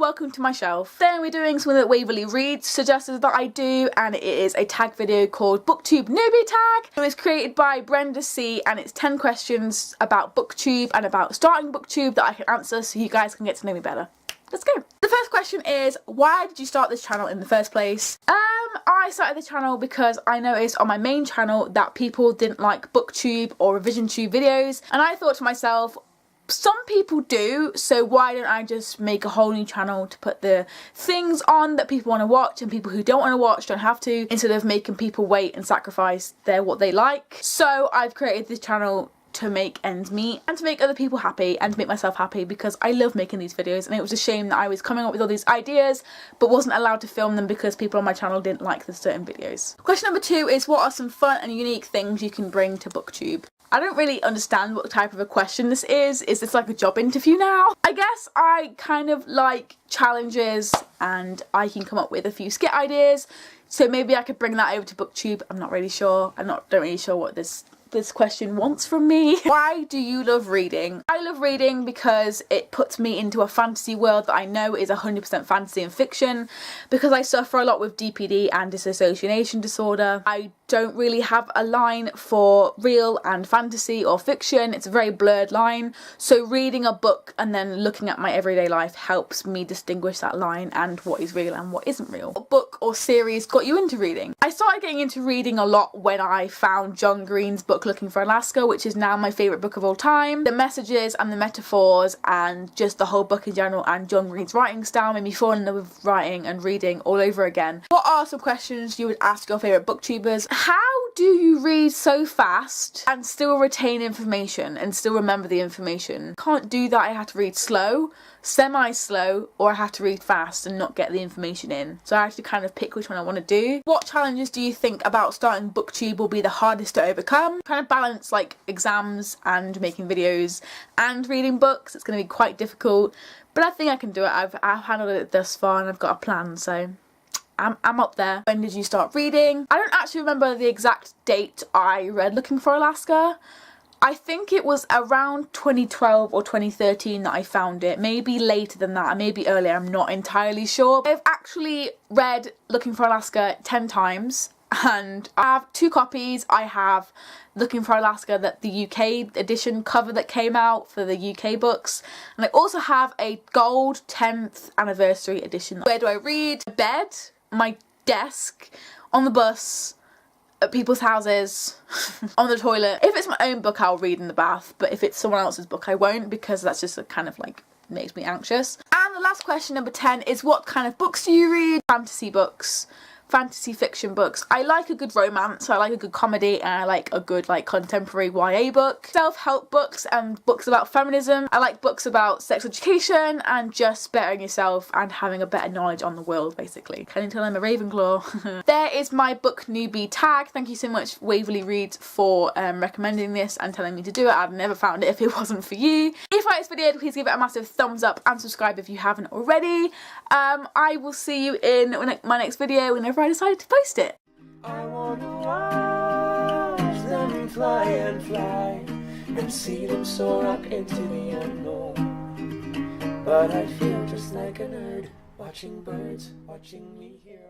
welcome to my shelf. Then we're doing something that Waverly Reads suggested that I do, and it is a tag video called Booktube Newbie Tag. It was created by Brenda C, and it's 10 questions about Booktube and about starting Booktube that I can answer so you guys can get to know me better. Let's go. The first question is, why did you start this channel in the first place? I started the channel because I noticed on my main channel that people didn't like Booktube or Revision Tube videos, and I thought to myself, some people do, so why don't I just make a whole new channel to put the things on that people want to watch and people who don't want to watch don't have to, instead of making people wait and sacrifice what they like. So I've created this channel to make ends meet and to make other people happy and to make myself happy, because I love making these videos, and it was a shame that I was coming up with all these ideas but wasn't allowed to film them because people on my channel didn't like the certain videos. Question number 2 is, what are some fun and unique things you can bring to Booktube? I don't really understand what type of a question this is. Is this like a job interview now? I guess I kind of like challenges and I can come up with a few skit ideas, so maybe I could bring that over to Booktube. I'm not really sure. Don't really sure what this question wants from me. Why do you love reading? I love reading because it puts me into a fantasy world that I know is 100% fantasy and fiction, because I suffer a lot with DPD and dissociation disorder. I don't really have a line for real and fantasy or fiction. It's a very blurred line, so reading a book and then looking at my everyday life helps me distinguish that line and what is real and what isn't real. What book or series got you into reading? I started getting into reading a lot when I found John Green's book Looking for Alaska, which is now my favourite book of all time. The messages and the metaphors and just the whole book in general and John Green's writing style made me fall in love with writing and reading all over again. What are some questions you would ask your favourite booktubers? How do you read so fast and still retain information and still remember the information? Can't do that. I have to read slow, semi-slow, or I have to read fast and not get the information in. So I have to kind of pick which one I want to do. What challenges do you think about starting Booktube will be the hardest to overcome? Kind of balance like exams and making videos and reading books. It's going to be quite difficult, but I think I can do it. I've handled it thus far and I've got a plan, so I'm up there. When did you start reading? I don't actually remember the exact date I read Looking for Alaska. I think it was around 2012 or 2013 that I found it. Maybe later than that, maybe earlier, I'm not entirely sure. I've actually read Looking for Alaska 10 times, and I have 2 copies. I have Looking for Alaska, the UK edition cover that came out for the UK books, and I also have a gold 10th anniversary edition. Where do I read? Bed, my desk, on the bus, at people's houses, on the toilet. If it's my own book, I'll read in the bath, but if it's someone else's book, I won't, because that's just kind of like makes me anxious. And the last question, number 10, is what kind of books do you read? Fantasy books. Fantasy fiction books. I like a good romance, I like a good comedy, and I like a good like contemporary YA book. Self-help books and books about feminism. I like books about sex education and just bettering yourself and having a better knowledge on the world, basically. Can you tell I'm a Ravenclaw? There is my book newbie tag. Thank you so much, Waverly Reads, for recommending this and telling me to do it. I'd never found it if it wasn't for you. If you like this video, please give it a massive thumbs up and subscribe if you haven't already. I will see you in my next video whenever I decided to post it. I wanna watch them fly and fly and see them soar up into the unknown. But I feel just like a nerd watching birds, watching me here.